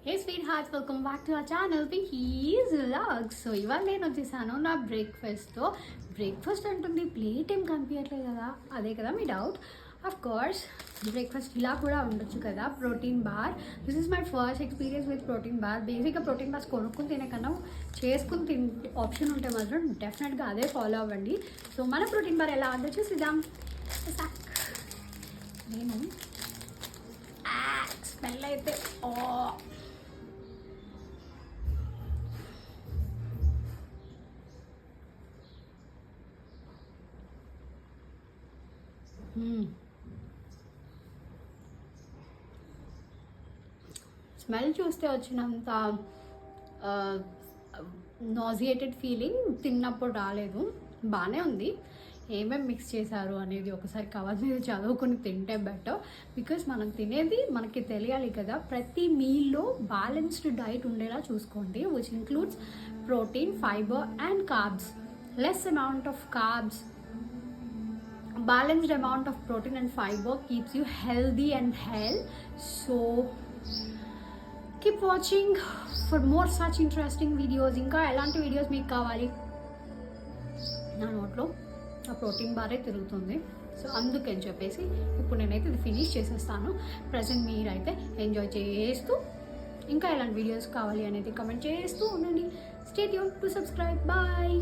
Hey sweethearts, welcome back to our channel Pinky's vlogs. So ఇవాళ నేను వచ్చేసాను నా బ్రేక్ఫాస్ట్ అంటుంది, ప్లేట్ ఏం కనిపించట్లేదు కదా, అదే కదా మీ డౌట్. ఆఫ్ కోర్స్ బ్రేక్ఫాస్ట్ ఇలా కూడా ఉండొచ్చు కదా, protein bar. This is my first experience with protein bar. బేసిక్గా ప్రోటీన్ బార్స్ కొనుక్కుని తినే కన్నా చేసుకుని తినే ఆప్షన్ ఉంటే మాత్రం డెఫినెట్గా అదే ఫాలో అవ్వండి. సో మన ప్రోటీన్ బార్ ఎలా ఆర్డర్ చూసిద్దాం. నేను స్మెల్ అయితే స్మెల్ చూస్తే వచ్చినంత నాజియేటెడ్ ఫీలింగ్ తిన్నప్పుడు రాలేదు. బాగానే ఉంది. ఏమేమి మిక్స్ చేశారు అనేది ఒకసారి కవర్ మీద చదువుకొని తింటే బెటర్. బికాస్ మనం తినేది మనకి తెలియాలి కదా. ప్రతి మీల్లో బ్యాలెన్స్డ్ డైట్ ఉండేలా చూసుకోండి, which includes protein, fibre and carbs. Less amount of carbs, balanced amount of protein and fiber keeps you healthy and hell. So keep watching for more such interesting videos. ఇంకా ఎలాంటి videos మీకు కావాలి? నా నోట్లో ఆ protein బారే తిరుగుతుంది, so అందుకని చెప్పేసి ఇప్పుడు నేనైతే ఇది ఫినిష్ చేసేస్తాను. ప్రజెంట్ మీరైతే ఎంజాయ్ చేస్తూ ఇంకా ఎలాంటి వీడియోస్ కావాలి అనేది కమెంట్ చేస్తూ ఉండండి. Stay tune to subscribe. Bye.